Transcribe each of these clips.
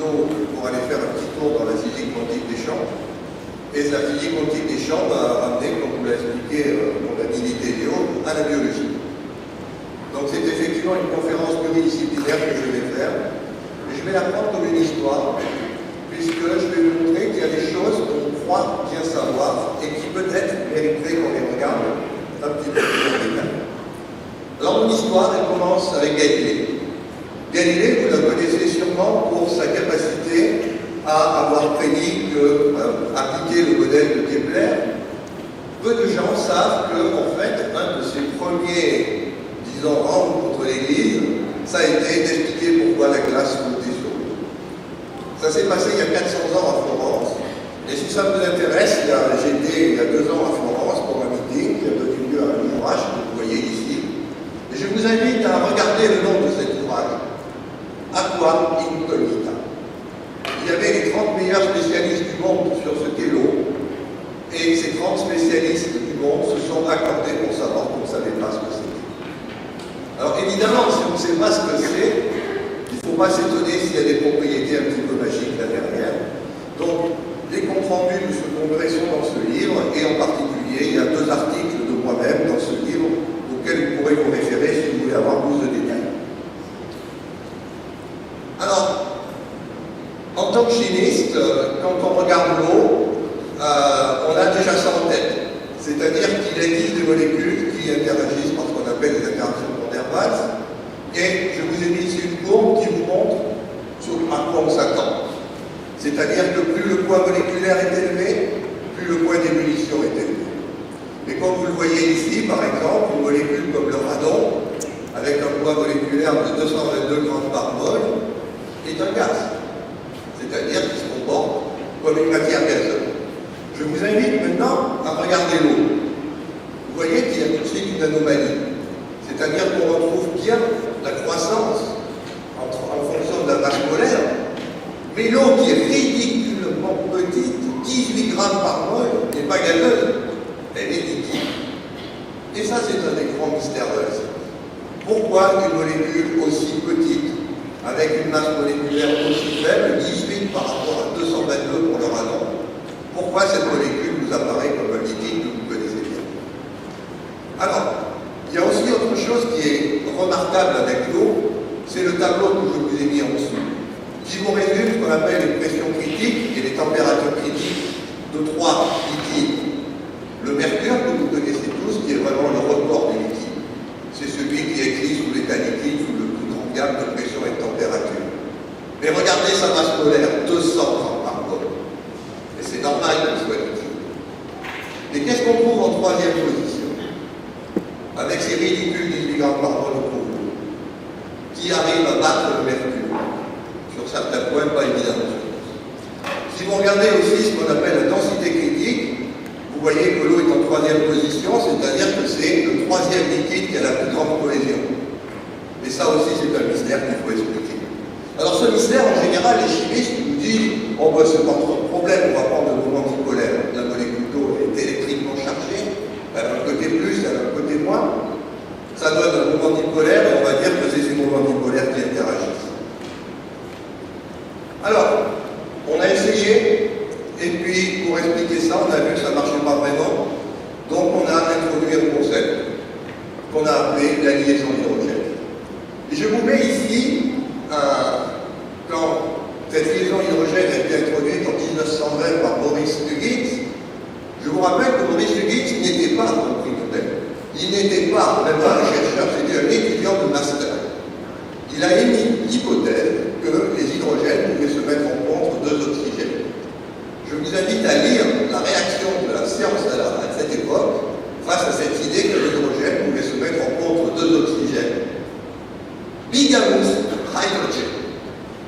bientôt pour aller faire un petit tour dans la physique quantique des champs. Et la physique quantique des champs m'a ramené, comme vous l'a expliqué mon ami Léo, à la biologie. Donc c'est effectivement une conférence pluridisciplinaire que je vais faire. Et je vais la prendre comme une histoire, puisque je vais vous montrer qu'il y a des choses qu'on croit bien savoir et qui peut-être mériteraient qu'on les regarde un petit peu plus en détail. Alors mon histoire, elle commence avec Galilée. Galilée, vous la connaissez sûrement pour sa capacité à avoir prédit que, appliquer le modèle de Kepler. Peu de gens savent que, en fait, un de ses premiers, disons, rangs contre l'Église, ça a été d'expliquer pourquoi la glace flottait sur l'eau. Ça s'est passé il y a 400 ans à Florence. Et si ça vous intéresse, j'étais il y a 2 ans à Florence pour un meeting qui a donné lieu à un ouvrage que vous voyez ici. Et je vous invite à regarder le nom de cet ouvrage. Aqua Incognita. Il y avait les 30 meilleurs spécialistes du monde sur ce qu'est l'eau, et ces 30 spécialistes du monde se sont accordés pour savoir qu'on ne savait pas ce que c'était. Alors évidemment, si on ne sait pas ce que c'est, il ne faut pas s'étonner s'il y a des propriétés un petit peu magiques là derrière. Donc, les comptes rendus de ce congrès sont dans ce livre, et en particulier, il y a 2 articles de moi-même dans ce livre auxquels vous pourrez vous référer si vous voulez avoir plus de détails. Alors, en tant que chimiste, quand on regarde l'eau, on a déjà ça en tête. C'est-à-dire qu'il existe des molécules qui interagissent par ce qu'on appelle les interactions van der Waals. Et je vous ai mis ici une courbe qui vous montre à quoi on s'attend. C'est-à-dire que plus le poids moléculaire est élevé, plus le point d'ébullition est élevé. Et comme vous le voyez ici, par exemple, une molécule comme le radon, avec un poids moléculaire de 222 grammes par mol, est un gaz. C'est-à-dire qu'il se comporte comme une matière gazeuse. Je vous invite maintenant à regarder l'eau. Vous voyez qu'il y a tout de suite une anomalie. C'est-à-dire qu'on retrouve bien la croissance en fonction de la masse molaire, mais l'eau qui est ridiculement petite, 18 grammes par mol, n'est pas gazeuse, elle est liquide. Et ça, c'est un des grands mystères de la science. Pourquoi une molécule aussi petite, avec une masse moléculaire aussi faible, 18 par rapport à 222 pour le radon, pourquoi cette molécule nous apparaît comme un liquide que vous connaissez bien? Alors, il y a aussi autre chose qui est remarquable avec l'eau, c'est le tableau que je vous ai mis en dessous, qui vous résume ce qu'on appelle les pressions critiques et les températures critiques de 3 liquides. Le mercure, que vous connaissez tous, qui est vraiment le record du liquide. C'est celui qui est écrit sous l'état liquide, sous le plus grand gamme de pression et de température. Mais regardez sa masse molaire, 200 grammes par mol. Et c'est normal qu'il soit liquide. Et qu'est-ce qu'on trouve en 3e position? Avec ces ridicules 18 grammes par mol, on trouve l'eau, qui arrive à battre le mercure. Sur certains points, pas évidemment. Si vous regardez aussi ce qu'on appelle la densité critique, vous voyez que l'eau est en 3e position, c'est-à-dire que c'est le 3e liquide qui a la plus grande cohésion. Et ça aussi, c'est un mystère qu'il faut expliquer. Alors ce mystère, en général, les chimistes nous disent « Oh, ben, c'est pas trop de problème, on va prendre le moment dipolaire. La molécule d'eau est électriquement chargée, elle a un côté plus, elle a un côté moins. Ça donne un moment dipolaire, et on va dire que c'est ces moments dipolaires qui interagissent. » Alors, on a essayé, et puis pour expliquer ça, on a vu que ça ne marchait pas vraiment. Donc on a introduit un concept qu'on a appelé la liaison hydrogène. Et je vous mets ici, quand cette liaison hydrogène a été introduite en 1920 par Boris Hughes, je vous rappelle que Boris Hughes n'était pas un prix Nobel. Il n'était pas, même pas un chercheur, c'était un étudiant de master. Il a émis l'hypothèse que les hydrogènes pouvaient se mettre en contre 2 oxygènes. Je vous invite à lire la réaction de la science à cette époque face à cette idée que l'hydrogène pouvait se mettre en contre 2 oxygènes. Bigamous hydrogen.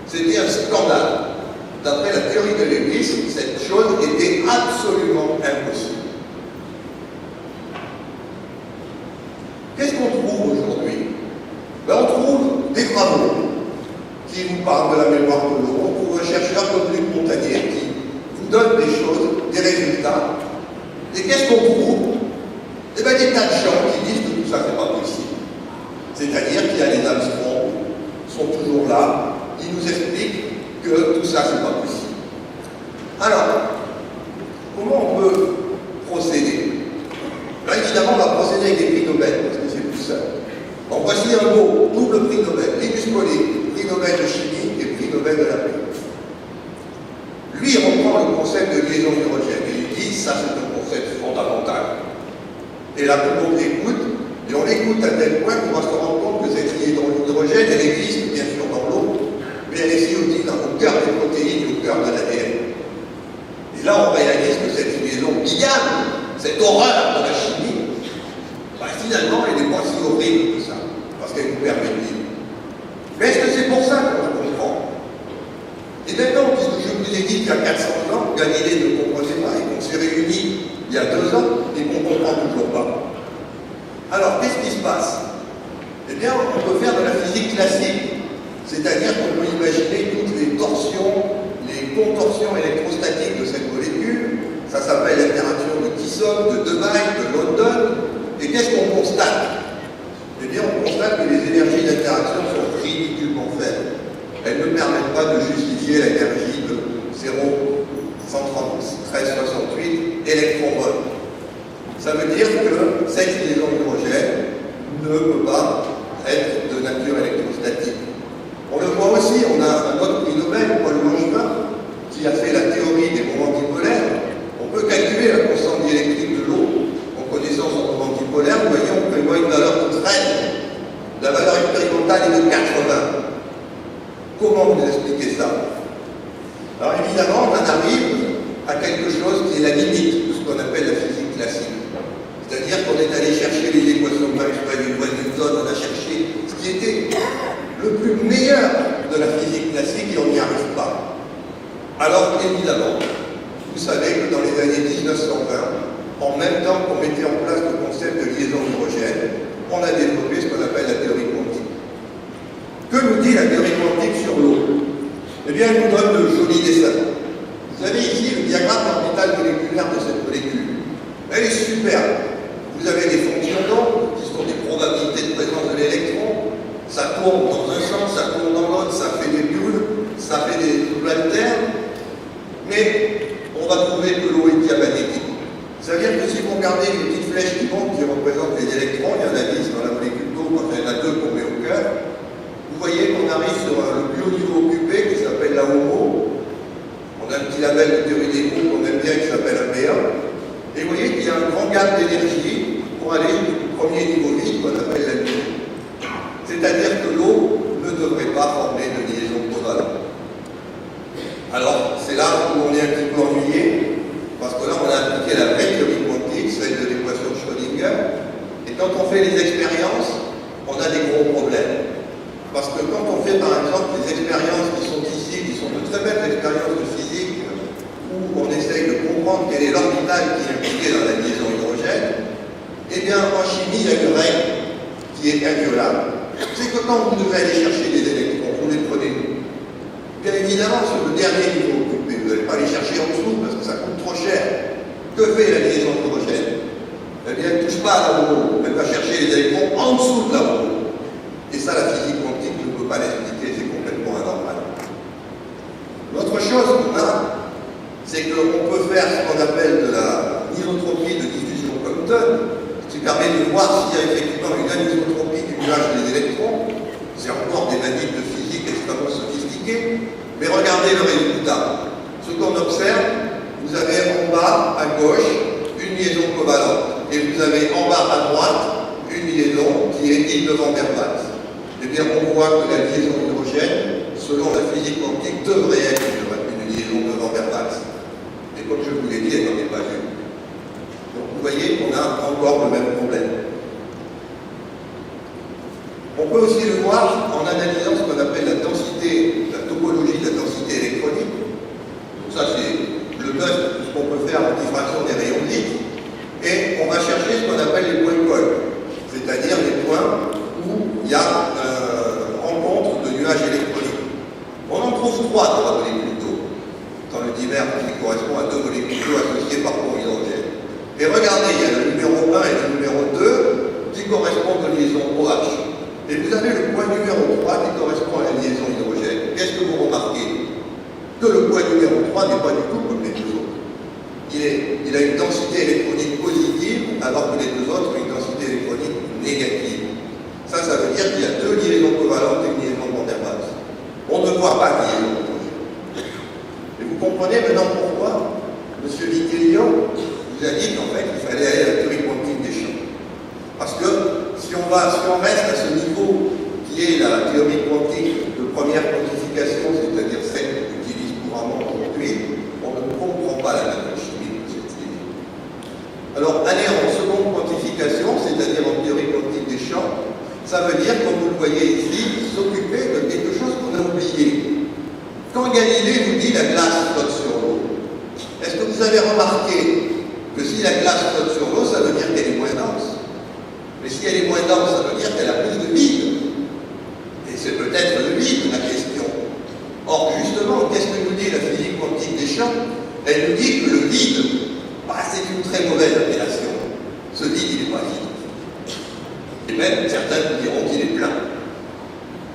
C'était un scandale. D'après la théorie de Lewis, cette chose était absolument impossible. Qu'est-ce qu'on trouve aujourd'hui? Ben, on trouve des travaux qui vous parlent de la mémoire de l'eau. On trouve un chercheur comme Luc Montagnier qui vous donne des choses, des résultats. Et qu'est-ce qu'on trouve? Eh bien, des tas de gens qui disent que tout ça, c'est pas possible. C'est-à-dire qu'il y a les Armstrong, sont toujours là, ils nous expliquent que tout ça, c'est pas possible. Alors, comment on peut procéder? Là, évidemment, on va procéder avec des prix Nobel, parce que c'est plus simple. Bon, voici un mot, double prix Nobel, Linus Pauling, prix Nobel de chimie et prix Nobel de la paix. Lui, il reprend le concept de liaison hydrogène et il dit, ça c'est un concept fondamental. Et là, tout le monde l'écoute, et on l'écoute à tel point qu'on va se rendre compte que cette liaison hydrogène, elle existe bien sûr dans l'eau, mais elle est aussi au cœur des protéines et au cœur de l'ADN. Et là, on réalise que cette liaison bigame, cette horreur de la chimie, bah, finalement, elle n'est pas si horrible que ça, parce qu'elle nous permet de vivre. Mais est-ce que c'est pour ça qu'on la comprend? Et maintenant, puisque je vous ai dit qu'il y a 400 ans, Galilée ne comprenait pas, et qu'on s'est réunis il y a 2 ans, et qu'on ne comprend toujours pas. Alors, qu'est-ce qui se passe? Eh bien, on peut faire de la physique classique, c'est-à-dire qu'on peut imaginer toutes les torsions, les contorsions électrostatiques de cette molécule. Ça s'appelle l'interaction de Thiessen, de Debye, de London. Et qu'est-ce qu'on constate? Eh bien, on constate que les énergies d'interaction sont ridiculement faibles. Elles ne permettent pas de justifier l'énergie de 0,11368 électronvolts. Ça veut dire que cette liaison hydrogène ne peut pas être de nature électrostatique. On le voit aussi, on a un autre prix Nobel, Paul Langevin, qui a fait la théorie des moments dipolaires. On peut calculer la constante diélectrique de l'eau en connaissant son moment dipolaire. Vous voyez, on prévoit une valeur de 13. La valeur expérimentale est de 80. Comment vous expliquez ça? Alors évidemment, on en arrive à quelque chose qui est la limite de ce qu'on appelle la physique classique. C'est-à-dire qu'on est allé chercher les équations de Maxwell et de Newton, on a cherché ce qui était le plus meilleur de la physique classique et on n'y arrive pas. Alors évidemment, vous savez que dans les années 1920, en même temps qu'on mettait en place le concept de liaison hydrogène, on a développé ce qu'on appelle la théorie quantique. Que nous dit la théorie quantique sur l'eau? Eh bien, elle nous donne de jolis dessins. Vous avez ici le diagramme orbital moléculaire de cette molécule. Elle est superbe. Vous avez des fonctions d'onde, qui sont des probabilités de présence de l'électron. Ça tourne dans un sens, ça tourne dans l'autre, ça fait des bulles, ça fait des subalternes. Mais on va trouver que l'eau est diamagnétique. Ça veut dire que si vous regardez les petites flèches qui montent, qui représentent les électrons, il y en a 10 dans la molécule d'eau, quand il y en a 2 qu'on met au cœur, vous voyez qu'on arrive sur le plus haut niveau occupé qui s'appelle la HOMO. On a un petit label de théorie des groupes qu'on aime bien qui s'appelle APA. Et vous voyez qu'il y a un grand gap d'énergie pour aller du premier niveau vide qu'on appelle la nuit. C'est-à-dire que l'eau ne devrait pas former de liaison covalente. Alors, c'est là où on est un petit peu ennuyé, parce que là, on a appliqué la vraie théorie quantique, celle de l'équation de Schrödinger, et quand on fait les expériences, on a des gros problèmes. Parce que quand on fait, par exemple, les expériences qui sont ici, qui sont de très belles expériences de physique, où on essaye de comprendre quel est l'orbital qui est impliqué dans la liaison hydrogène, eh bien, en chimie, il y a une règle qui est inviolable. C'est que quand vous devez aller chercher des électrons, vous les prenez. Bien évidemment, sur le dernier niveau occupé, vous n'allez pas les chercher en dessous parce que ça coûte trop cher. Que fait la liaison hydrogène? Eh bien, elle ne touche pas à la HOMO, elle va chercher les électrons en dessous de la HOMO. Et ça, la physique quantique ne peut pas l'expliquer, c'est complètement anormal. L'autre chose qu'on a, c'est qu'on peut faire ce qu'on appelle de la isotropie de diffusion Compton, qui permet de voir s'il y a effectivement une anisotropie du nuage des électrons. C'est encore des manips de physique extrêmement sophistiquées, mais regardez le résultat. Ce qu'on observe, vous avez en bas à gauche une liaison covalente, et vous avez en bas à droite une liaison qui est dite de Van der Waals. Eh bien, on voit que la liaison hydrogène, selon la physique quantique, devrait être une liaison de Van der Waals. Et comme je vous l'ai dit, elle n'en est pas une. Donc vous voyez qu'on a encore le même problème. On peut aussi le voir en analysant ce qu'on appelle la densité, la topologie de la densité électronique. Donc ça, c'est le buzz de ce qu'on peut faire en diffraction des rayons de light. Et on va chercher ce qu'on appelle les points cols, c'est-à-dire les points où il y a rencontre de nuages électroniques. On en trouve 3 dans la molécule d'eau, dans le dimère qui correspond à 2 molécules d'eau associées par pont hydrogène. Et regardez, il y a le numéro 1 et le numéro 2 qui correspondent aux liaisons OH. Et vous avez le point numéro 3 qui correspond à la liaison hydrogène. Qu'est-ce que vous remarquez? que le poids numéro 3 n'est pas du tout comme les deux autres. Il a une densité électronique positive, alors que les deux autres ont une densité électronique négative. Ça veut dire qu'il y a deux liaisons covalentes et une liaison Van der Waals. On ne voit pas de liaison opposée. Et vous comprenez maintenant pourquoi M. Vitellio vous a dit qu'en fait, il fallait aller à la théorie quantique des champs. Parce que si on reste à ce niveau qui est la théorie quantique de première quantification, c'est-à-dire celle qu'on utilise couramment aujourd'hui, on ne comprend pas la nature chimique de cette idée. Alors, aller en seconde quantification, c'est-à-dire en théorie quantique des champs, ça veut dire, comme vous le voyez ici, s'occuper de quelque chose qu'on a oublié. Quand Galilée vous dit la glace flotte sur l'eau, est-ce que vous avez remarqué que si la glace flotte sur l'eau, ça veut dire qu'elle est moins dense? Mais si elle est moins dense, ça veut dire qu'elle a plus de vide. Et c'est peut-être le vide la question. Or, justement, qu'est-ce que nous dit la physique quantique des champs? Elle nous dit que le vide, c'est une très mauvaise appellation. Ce vide, il n'est pas vide. Et même, certains vous diront qu'il est plein.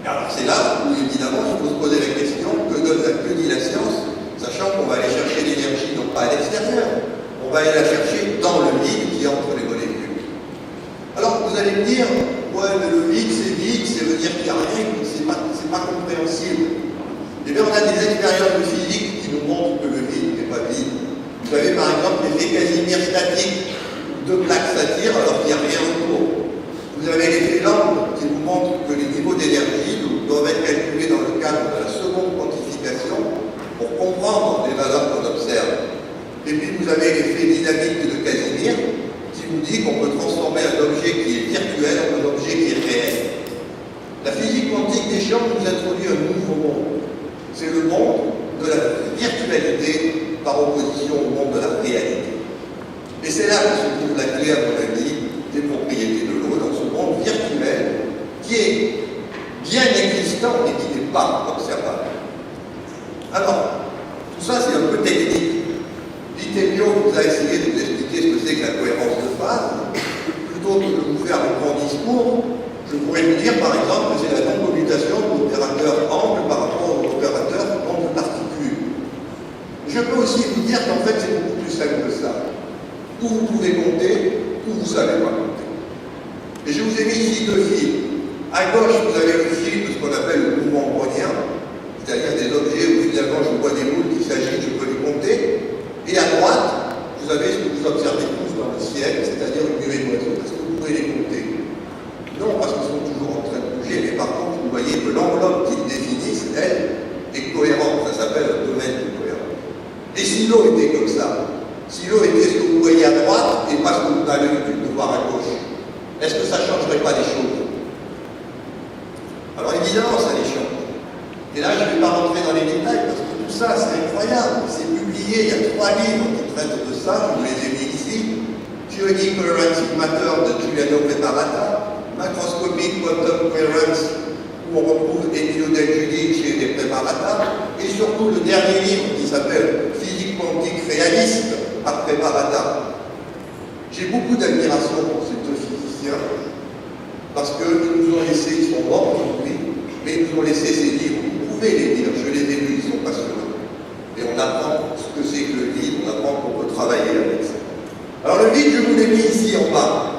Et alors, c'est là où, évidemment, il faut se poser la question, que dit la science, sachant qu'on va aller chercher l'énergie, non pas à l'extérieur, on va aller la chercher dans le vide qui est entre les molécules. Alors, vous allez me dire, ouais, mais le vide, ça veut dire qu'il n'y a rien, c'est pas compréhensible. Eh bien, on a des expériences de physique qui nous montrent que le vide n'est pas vide. Vous avez, par exemple, l'effet Casimir statique, deux plaques s'attirent alors qu'il n'y a rien autour. Vous avez l'effet Lang qui vous montre que les niveaux d'énergie doivent être calculés dans le cadre de la seconde quantification pour comprendre les valeurs qu'on observe. Et puis vous avez l'effet dynamique de Casimir qui vous dit qu'on peut transformer un objet qui est virtuel en un objet qui est réel. La physique quantique des champs nous introduit un nouveau monde. C'est le monde de la virtualité par opposition au monde de la réalité. Et c'est là que se trouve la clé, à mon avis, des propriétés de l'eau, dans ce monde virtuel qui est bien existant et qui n'est pas observable. Alors, tout ça c'est un peu technique. Vitellio vous a essayé de vous expliquer ce que c'est que la cohérence de phase. Plutôt que de vous faire un grand discours, je pourrais vous dire par exemple que c'est la non-commutation de l'opérateur angle par rapport à l'opérateur nombre de particules. Je peux aussi vous dire qu'en fait c'est beaucoup plus simple que ça. Où vous pouvez compter, où vous ne savez pas compter. Et je vous ai mis ici deux fils. À gauche, vous avez le fil de ce qu'on appelle le mouvement brownien, c'est-à-dire des objets où finalement je vois des boules qui s'agitent, je peux les compter. Et à droite, vous avez ce que vous observez tous dans le ciel, c'est-à-dire une nuée d'oiseaux. Est-ce que vous pouvez les compter? Non, parce qu'ils sont toujours en train de bouger, mais par contre, vous voyez que l'enveloppe qu'ils définissent, elle, est cohérente. Ça s'appelle un domaine de cohérence. Et si l'eau était comme ça, si l'eau était ce que vous voyez à droite et pas ce que vous avez l'habitude de voir à gauche, est-ce que ça ne changerait pas les choses? Alors évidemment, ça les change. Et là, je ne vais pas rentrer dans les détails parce que tout ça, c'est incroyable. C'est publié, il y a 3 livres qui traitent de ça, je vous les ai mis ici. Theory Coherence in Matter de Giuliano Preparata, Macroscopic Quantum Coherence, où on retrouve Emilio Del Giudice chez les Preparata, et surtout le dernier livre qui s'appelle Physique quantique réaliste à Preparata. J'ai beaucoup d'admiration pour ces deux physiciens, parce qu'ils nous ont laissé, ils sont morts aujourd'hui, mais ils nous ont laissé ces livres. Vous pouvez les lire, je les ai lus, ils sont passionnants. Et on apprend ce que c'est que le vide, on apprend qu'on peut travailler avec ça. Alors le vide, je vous l'ai mis ici en bas.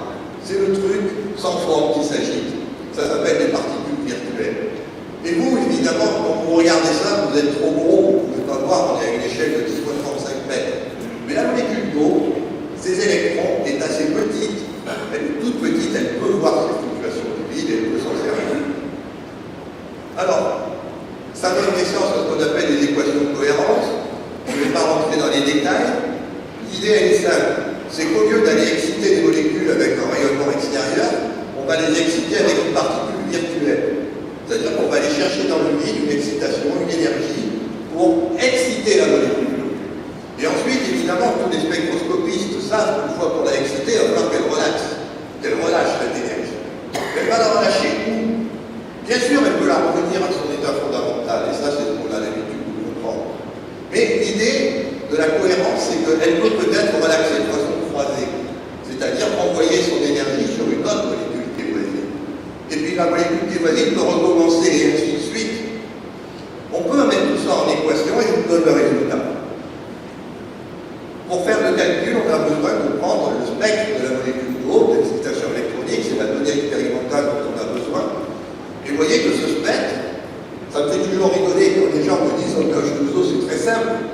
C'est le truc sans forme qui s'agite. Ça s'appelle des particules virtuelles. Et vous, évidemment, quand vous regardez ça, vous êtes trop gros, vous ne pouvez pas voir, on est à une échelle de 10 fois 35 mètres. Mais la molécule d'eau, ces électrons, est assez petite. Elle est toute petite, elle peut voir ces fluctuations du vide et elle peut s'en servir. Alors, ça donne naissance à ce qu'on appelle les équations de cohérence. Je ne vais pas rentrer dans les détails. L'idée, elle est simple. C'est qu'au lieu d'aller exciter des molécules avec un rayonnement extérieur, on va les exciter avec une particule virtuelle. C'est-à-dire qu'on va aller chercher dans le vide une excitation, une énergie, pour exciter la molécule. Et ensuite, évidemment, tous les spectroscopistes savent qu'une fois qu'on l'a excitée, il va falloir qu'elle relâche cette énergie. Elle va la relâcher où? Bien sûr, elle peut la revenir à son état fondamental, et ça, c'est ce qu'on a l'habitude de comprendre. Mais l'idée de la cohérence, c'est qu'elle peut peut-être relaxer de façon croisée, c'est-à-dire envoyer son énergie sur une autre molécule qui est voisine. Et puis la molécule qui est voisine peut recommencer, et ainsi de suite. On peut mettre tout ça en équation, et je vous donne calcul, on a besoin de prendre le spectre de la molécule d'eau, de l'excitation électronique, c'est la donnée expérimentale dont on a besoin. Et vous voyez que ce spectre, ça me fait toujours rigoler quand les gens me disent oh, H2O c'est très simple.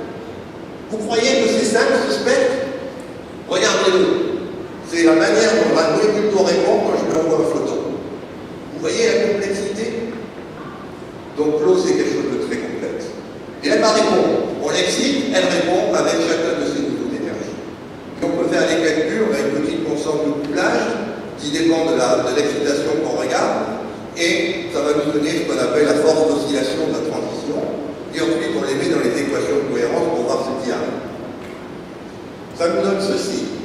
Vous croyez que c'est simple ce spectre? Regardez-le. C'est la manière dont la molécule d'eau répond quand je lui envoie un photon. Vous voyez la complexité? Donc l'eau c'est quelque chose de très complexe. Et elle va répondre. On l'excite, elle répond avec chacun de ses niveaux d'énergie. Et on peut faire les calculs, on a une petite constante de couplage qui dépend de l'excitation qu'on regarde, et ça va nous donner ce qu'on appelle la force d'oscillation de la transition, et ensuite on les met dans les équations de cohérence pour voir ce qu'il y a. Ça nous donne ceci,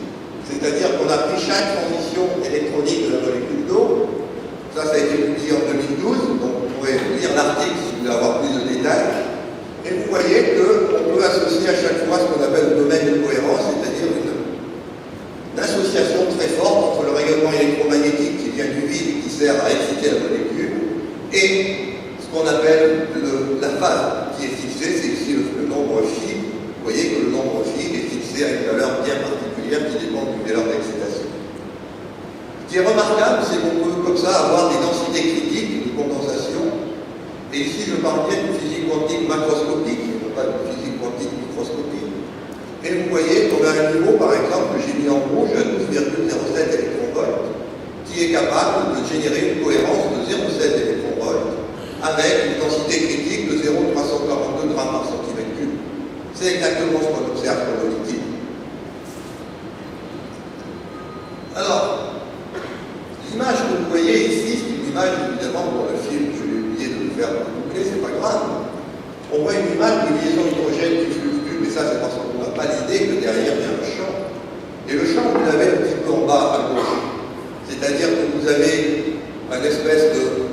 c'est-à-dire qu'on a pris chaque transition électronique de la molécule d'eau. Ça a été publié en 2012, donc vous pourrez lire l'article si vous voulez avoir plus de détails. Et vous voyez qu'on peut associer à chaque fois ce qu'on appelle le domaine de cohérence, c'est-à-dire une association très forte entre le rayonnement électromagnétique qui vient du vide, qui sert à exciter la molécule, et ce qu'on appelle la phase qui est fixée, c'est ici le nombre phi. Vous voyez que le nombre phi est fixé à une valeur bien particulière qui dépend d'une valeur d'excitation. Ce qui est remarquable, c'est qu'on peut comme ça avoir des densités critiques de condensation. Et ici, je parle bien de physique quantique macroscopique, et non pas de physique quantique microscopique. Et vous voyez qu'on a un niveau, par exemple, que j'ai mis en rouge, à 12,07 électronvolts, qui est capable de générer une cohérence de 0,7 électronvolts avec une densité critique de 0,342 grammes par centimètre cube. C'est exactement ce qu'on observe pour le liquide. Alors, l'image que vous voyez ici, c'est une image évidemment pour le film, je l'ai oublié de le faire boucler, c'est pas grave. On voit une image de liaison hydrogène qui fluctue, mais ça c'est parce qu'on n'a pas l'idée que derrière il y a un champ. Et le champ, vous l'avez un petit peu en bas à gauche. C'est-à-dire que vous avez une espèce de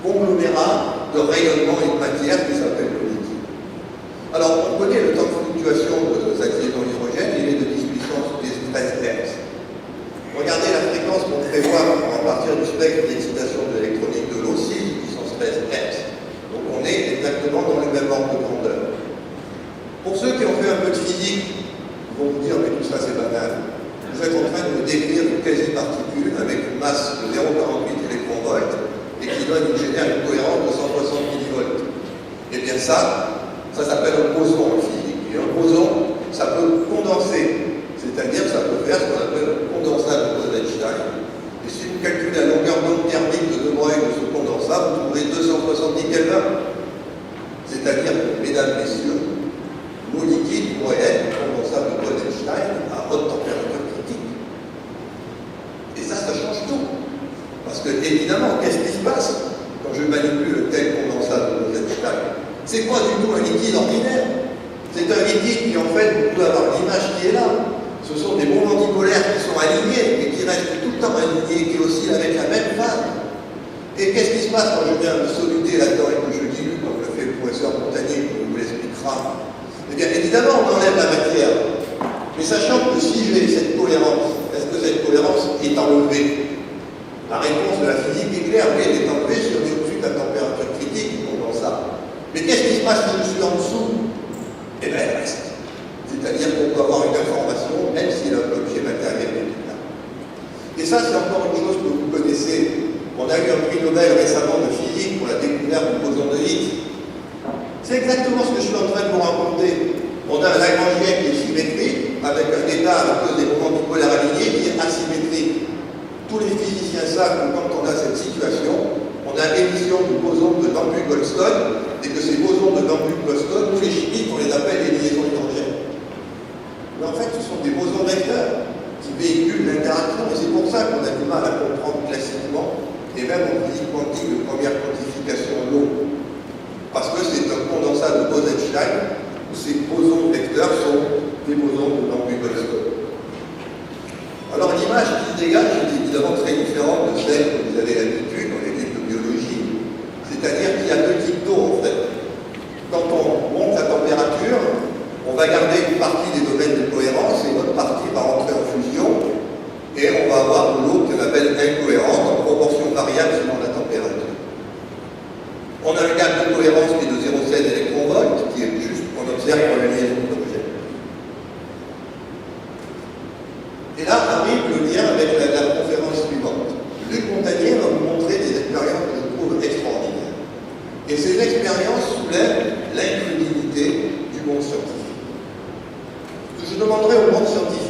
conglomérat de rayonnement et de matière qui s'appelle le liquide. Alors, on connaît le temps de fluctuation de cette liaison hydrogène, il est de 10 puissance 13 Hz. Regardez la fréquence qu'on prévoit à partir du spectre d'excitation de l'électronique de l'eau, 6 puissance 13 Hz. Donc on est exactement dans le même ordre de grandeur. Pour ceux qui ont fait un peu de physique, ils vont vous dire mais tout ça c'est banal. Vous êtes en train de me décrire une quasi-particule avec une masse de 0,48 électronvolts et qui génère une cohérence de 160 millivolts. Et bien ça s'appelle un boson en physique. Et un boson, ça peut condenser. C'est-à-dire que ça peut faire ce qu'on appelle un condensat de Bose-Einstein. Et si vous calculez la longueur d'onde thermique de Broglie de ce condensat, vous trouvez 270 Kelvin. C'est-à-dire que, mesdames, messieurs, l'eau liquide pourrait être un condensat de Bose-Einstein à haute température critique. Et ça change tout. Parce que, évidemment, qu'est-ce qui se passe quand je manipule tel condensat de Bose-Einstein? C'est pas du tout un liquide ordinaire. C'est un liquide qui, en fait, vous pouvez avoir l'image qui est là. Ce sont des mondes antipolaires qui sont alignés et qui restent tout le temps alignés, qui oscillent avec la même phase. Et qu'est-ce qui se passe quand je viens me soluter là-dedans et que je dilue, comme le fait le professeur Montagnier, qui vous l'expliquera? Eh bien, évidemment, on enlève la matière. Mais sachant que si j'ai cette cohérence, est-ce que cette cohérence est enlevée? La réponse de la physique est claire, oui, elle est enlevée si on est au-dessus de la température critique du condensat. Mais qu'est-ce qui se passe si je suis en dessous? Eh bien, elle reste. C'est-à-dire qu'on peut avoir une information, même si l'objet matériel est là. Et ça, c'est encore une chose que vous connaissez. On a eu un prix Nobel récemment de physique pour la découverte du boson de Higgs. C'est exactement ce que je suis en train de vous raconter. On a un Lagrangien qui est symétrique, avec un état à cause des moments dipolaires alignés qui est asymétrique. Tous les physiciens savent que quand on a cette situation, on a l'émission du boson de Dunning-Goldstone, et que ces bosons de Dunning-Goldstone, tous les chimistes, on les appelle les liaisons hydrogènes. Mais en fait, ce sont des bosons vecteurs qui véhiculent l'interaction, et c'est pour ça qu'on a du mal à comprendre classiquement, et même en physique quantique de première quantification l'eau. Parce que c'est un condensat de Bose-Einstein, où ces bosons vecteurs sont des bosons de Dunning-Goldstone. Alors l'image qui se dégage est évidemment très différente de celle que vous avez l'habitude dans les livres de biologie, c'est-à-dire qu'il y a deux types d'eau en fait. Quand on monte la température, on va garder une partie des domaines de cohérence et une autre partie va rentrer en fusion et on va avoir de l'eau qu'on appelle incohérente en proportion variable selon la température. On a un gap de cohérence qui est de 0,7 électronvolts, qui est juste qu'on observe pour la liaison d'hydrogène.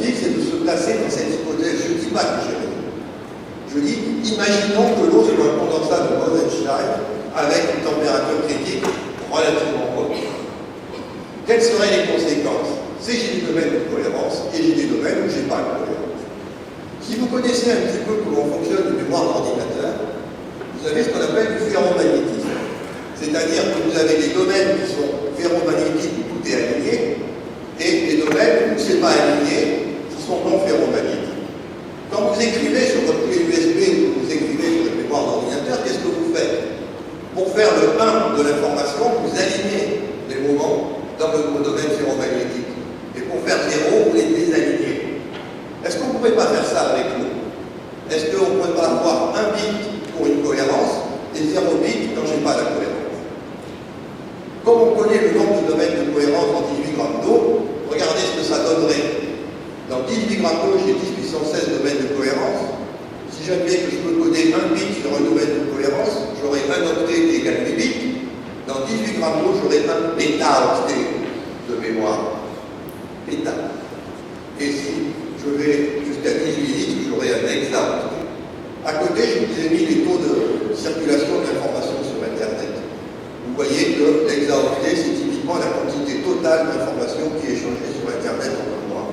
objectif, c'est de se placer dans cette hypothèse. Je ne dis pas que j'ai raison. Je dis, imaginons que l'eau soit un condensat de Bose-Einstein avec une température critique relativement haute. Quelles seraient les conséquences? C'est que j'ai des domaines de cohérence et j'ai des domaines où je n'ai pas de cohérence. Si vous connaissez un petit peu comment fonctionne une mémoire d'ordinateur, vous avez ce qu'on appelle du ferromagnétisme. C'est-à-dire que vous avez des domaines qui sont ferromagnétiques où tout est aligné et des domaines où ce n'est pas aligné qui sont non ferromagnétiques. Quand vous écrivez sur votre clé USB ou vous écrivez sur une mémoire d'ordinateur, qu'est-ce que vous faites? Pour faire le 1 de l'information, vous alignez les moments dans votre domaine ferromagnétique. Et pour faire 0, vous les désalignez. Est-ce qu'on ne pourrait pas faire ça avec nous? Est-ce qu'on ne pourrait pas avoir un bit pour une cohérence et 0 bit quand je n'ai pas la cohérence? Comme on connaît le nombre de domaines de cohérence en 18 grammes d'eau, regardez ce que ça donnerait. Dans 18 grammes d'eau, j'ai 10 puissance 16 domaines de cohérence. Si j'admets que je peux coder un bit sur un domaine de cohérence, j'aurai un octet qui égale 8 bits. Dans 18 grammes d'eau, j'aurai un pétaoctet de mémoire. Péta. Et si je vais jusqu'à 18 litres, j'aurai un hexaoctet. À côté, je vous ai mis les taux de circulation de l'information sur Internet. Vous voyez que l'hexaoctet, c'est typiquement la quantité totale d'informations qui est échangée sur Internet en un mois.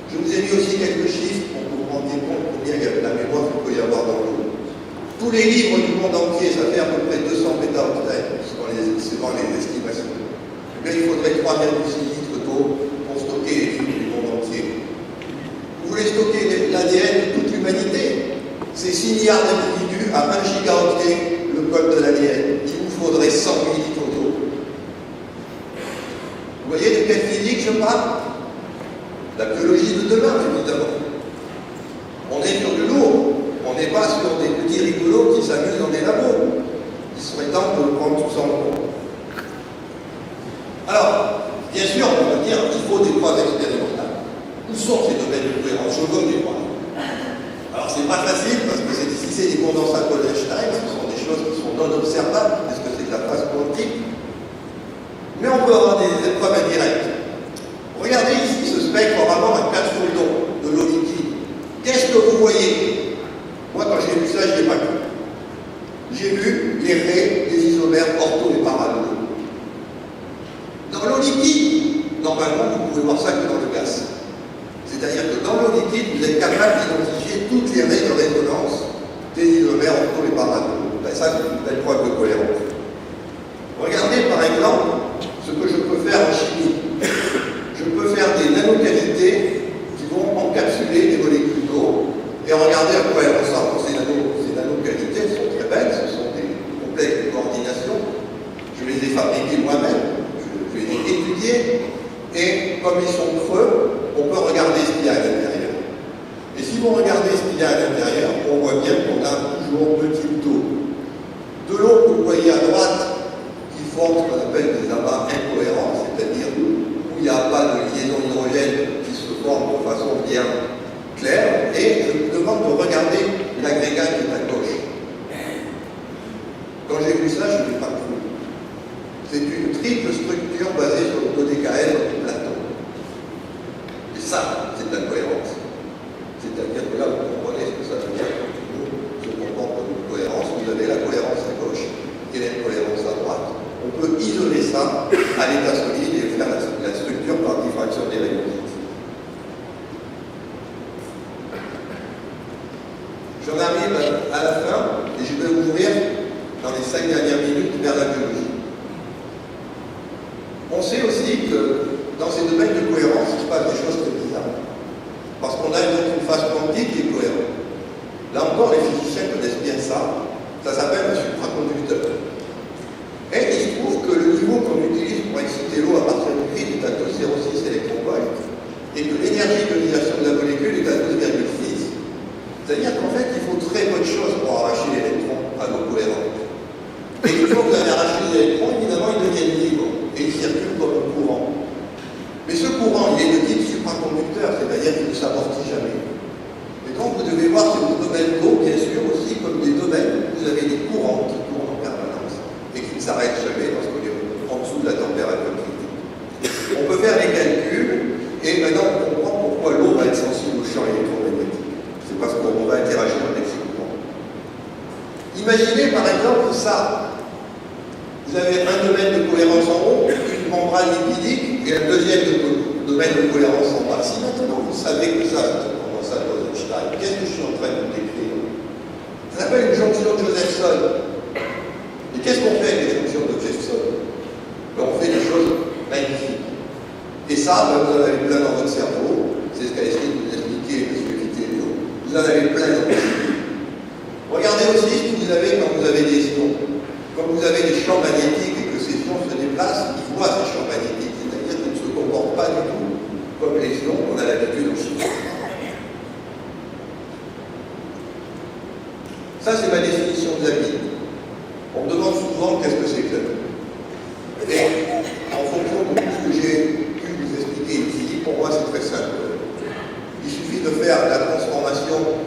Je vous ai mis aussi quelques chiffres pour que vous vous rendiez compte combien il y a de la mémoire qu'il peut y avoir dans l'eau. Tous les livres du monde entier, ça fait à peu près 200 pétaoctets, selon les estimations. Mais il faudrait 3,6 litres d'eau pour stocker les livres du monde entier. Vous voulez stocker l'ADN de toute l'humanité? C'est 6 milliards d'individus à 1 gigaoctet le code de l'ADN. Il vous faudrait 100 000 litres d'eau. Vous voyez de quelle physique je parle? La biologie de demain, évidemment. On est sur du lourd. On n'est pas sur des petits rigolos qui s'amusent dans des labos. Il serait temps de prendre tout ça en compte. Alors, bien sûr, on va dire qu'il faut des preuves expérimentales. Où sont ces domaines de cohérence? Je veux des preuves. Alors, c'est pas facile parce que si c'est des condensats Bose-Einstein, ce sont des choses qui sont non observables, parce que c'est de la phase quantique. Mais on peut avoir des épreuves indirectes. Regardez ici ce spectre par rapport à 4 photons de l'eau liquide. Qu'est-ce que vous voyez? Moi, quand j'ai vu ça, je n'ai pas vu. J'ai vu les raies des isomères ortho et parallèles. Dans l'eau liquide, normalement, vous pouvez voir ça que dans le gaz. C'est-à-dire que dans l'eau liquide, vous êtes capable d'identifier toutes les raies de résonance des isomères ortho et parallèles. Ben, ça, c'est une belle preuve de cohérence. Regardez, par exemple, ce que je peux faire en chimie. Je peux faire des nanocavités qui vont encapsuler des molécules d'eau et regarder à quoi elles ressemblent. Ces nanocavités sont très belles, ce sont des complexes de coordination. Je les ai fabriqués moi-même, je les ai étudiés, et comme ils sont creux, on peut regarder ce qu'il y a à l'intérieur. Et si vous regardez ce qu'il y a à l'intérieur, on voit bien qu'on a toujours petit d'eau. De l'eau que vous voyez à droite, qui forme ce qu'on appelle des amas incohérents, c'est-à-dire il n'y a pas de liaison hydrogène qui se forme de façon bien claire, et je vous demande de regarder l'agrégat qui est à gauche. Quand j'ai vu ça, je n'ai pas cru. C'est une triple structure basée sur le dodécaèdre de Platon. Et ça, c'est de la cohérence. C'est-à-dire que là, vous comprenez ce que ça veut dire quand une se comporte comme une cohérence. Vous avez la cohérence à gauche et l'incohérence à droite. On peut isoler ça à l'état solide et faire la structure par diffraction des rayons X. J'en arrive à la fin et je vais ouvrir dans les 5 dernières minutes vers la biologie. On sait aussi que dans ces domaines de cohérence, il se passe des choses très bizarres. Parce qu'on a une phase quantique qui est cohérente. Là encore, les physiciens connaissent bien ça. Ça s'appelle un supraconducteur. Et il se trouve que le niveau qu'on utilise pour exciter l'eau à partir du vide est à 2,06 électronvolts et que l'énergie d'ionisation de la molécule est à 12,6. C'est-à-dire qu'en fait, il faut très peu de choses pour arracher l'électron à l'eau cohérente. Et une fois que vous avez arraché les électrons, évidemment, ils deviennent libres et ils circulent comme un courant. Mais ce courant, il est de type supraconducteur, c'est-à-dire qu'il ne s'amortit jamais. Et donc, vous devez voir ces domaines d'eau, bien sûr, aussi comme des domaines où vous avez des courants qui courent en permanence. de ça, vous avez un domaine de cohérence en haut, une membrane lipidique, et un deuxième domaine de cohérence en bas. Si maintenant vous savez que ça, c'est comment ça dans Einstein, qu'est-ce que je suis en train de vous décrire? Ça s'appelle une jonction de Josephson. Et qu'est-ce qu'on fait avec les jonctions de Josephson? Ben, on fait des choses magnifiques. Et ça, ben, vous en avez plein dans votre cerveau. C'est ce qu'a essayé de vous expliquer M. Vitellio. Vous en avez plein dans votre cerveau. Regardez aussi ce que vous avez quand vous avez des ions. Quand vous avez des champs magnétiques et que ces ions se déplacent, ils voient ces champs magnétiques. C'est-à-dire qu'ils ne se comportent pas du tout comme les ions qu'on a l'habitude en chimie. Ça, c'est ma définition de la vie. On me demande souvent qu'est-ce que c'est que la vie. Et en fonction de tout ce que j'ai pu vous expliquer ici, pour moi, c'est très simple. Il suffit de faire la transformation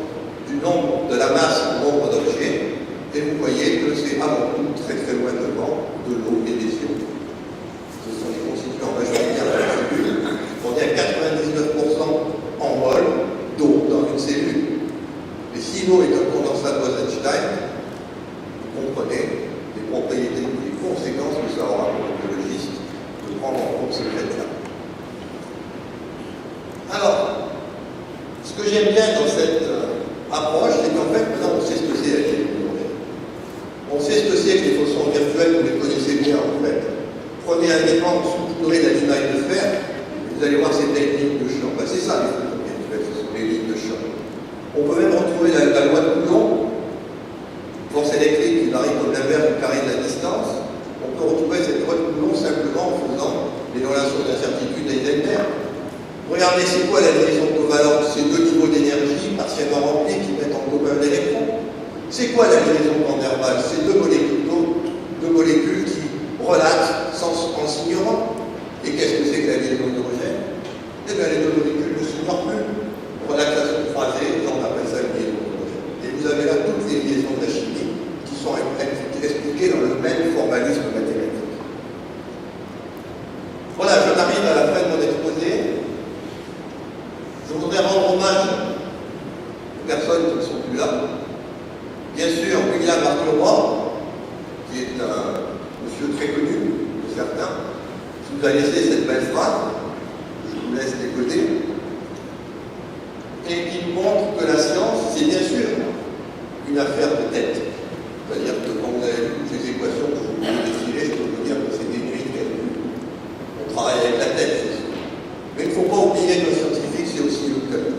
du nombre de la masse en nombre d'objets, et vous voyez que c'est avant tout très très loin devant de l'eau et des ions. Ce sont les constituants majoritaires de la cellule. On est à 99% en mol d'eau dans une cellule. Et si l'eau est un condensat de Bose-Einstein, vous comprenez les propriétés ou les conséquences que ça aura pour le biologiste de prendre en compte ce fait-là. Alors, ce que j'aime bien dans cette approche, c'est qu'en fait, maintenant, on sait ce que c'est la technologie. On sait ce que c'est que les photons virtuels, vous les connaissez bien en fait. Prenez un élément, soucoulez la limaille de fer, vous allez voir ces belles lignes de champ. Ben, c'est ça les photons virtuels, ce sont les lignes de champ. On peut même retrouver la loi de Coulomb, force électrique qui varie comme l'inverse du carré de la distance. On peut retrouver cette loi de Coulomb simplement en faisant les relations d'incertitude d'Heisenberg. Regardez, c'est quoi la liaison covalente? C'est deux niveaux d'énergie partiellement remplis qui mettent en commun un électron. C'est quoi la liaison Van der Waals? C'est deux molécules d'eau, deux molécules qui relaxent en s'ignorant. Et qu'est-ce que c'est que la liaison d'hydrogène? Eh bien, les deux molécules ne s'ignorent plus. Relaxation croisée, on appelle ça une liaison d'hydrogène. Et vous avez là toutes les liaisons de la chimie qui sont expliquées dans le même formalisme mathématique. Voilà, j'en arrive à la fin de mon exposé. Je voudrais rendre hommage aux personnes qui ne sont plus là. Bien sûr, William Arthur Roy, qui est un monsieur très connu de certains, qui nous a laissé cette belle phrase, que je vous laisse décoder, et qui nous montre que la science, c'est bien sûr une affaire de tête. C'est-à-dire que quand vous avez vu toutes ces équations que je vous ai défilées, je peux vous dire que c'est des nuits de calcul. On travaille avec la tête, c'est sûr. Mais il ne faut pas oublier que le scientifique, c'est aussi le cœur.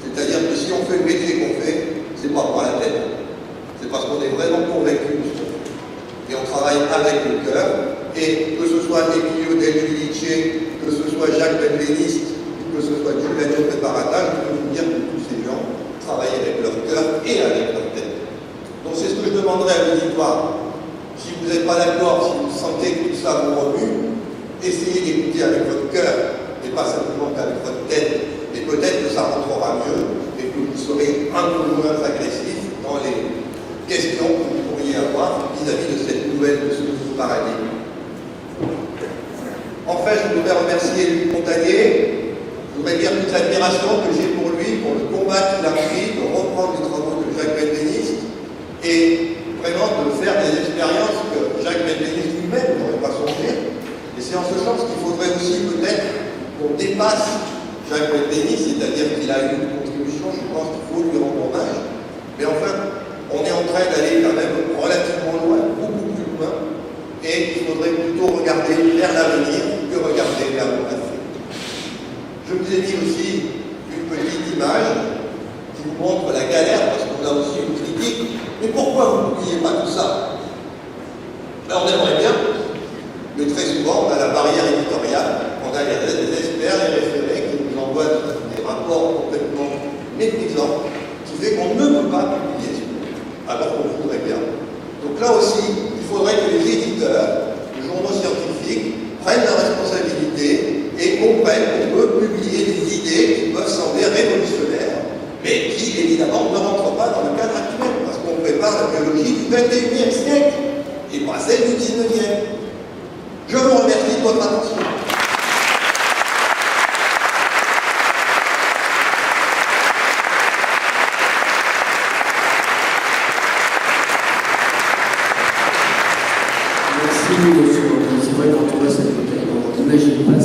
C'est-à-dire que si on fait le métier qu'on fait, c'est pas pour la tête. C'est parce qu'on est vraiment convaincu de ce qu'on fait. Et on travaille avec le cœur. Et que ce soit Emilio Del Giudice, que ce soit Jacques Benveniste, que ce soit Giuliano Preparata, je peux vous dire que tous ces gens travaillent avec leur cœur et avec leur tête. Donc c'est ce que je demanderais à l'auditoire. Si vous n'êtes pas d'accord, si vous sentez que tout ça vous remue, essayez d'écouter avec votre cœur et pas simplement qu'avec votre tête. Et peut-être que ça rentrera mieux et que vous serez un peu moins agressif dans les questions que vous pourriez avoir vis-à-vis de cette nouvelle, de ce nouveau paradigme. Enfin, je voudrais remercier Luc Montagnier. Je voudrais dire toute l'admiration que j'ai pour lui, pour le combat qu'il a pris de reprendre les travaux de Jacques Benveniste et vraiment de faire des expériences que Jacques Benveniste lui-même n'aurait pas songé. Et c'est en ce sens qu'il faudrait aussi peut-être qu'on dépasse Jacques Benveniste, c'est-à-dire qu'il a eu une contribution, je pense qu'il faut lui rendre hommage. Mais enfin, on est en train d'aller quand même relativement loin, beaucoup plus loin, et il faudrait plutôt regarder vers l'avenir que regarder vers le passé. Je vous ai mis aussi une petite image qui vous montre la galère, parce qu'on a aussi une critique. Mais pourquoi vous n'oubliez pas tout ça? Ben, on aimerait bien, mais très souvent on a la barrière éditoriale, on a les experts, les référés qui nous envoient des rapports complètement méprisants, qui fait qu'on ne peut pas publier ce livre, alors qu'on voudrait bien. Donc là aussi, il faudrait que les éditeurs, les journaux scientifiques, prennent leurs responsabilités et comprennent qu'on peut publier des idées qui peuvent sembler révolutionnaires, mais qui évidemment ne rentrent pas dans le cadre actuel, parce qu'on prépare la biologie du XXIe siècle et pas celle du XIXe. Je vous remercie de votre attention. c'est vrai, quand on voit cette bouteille, on n'imagine pas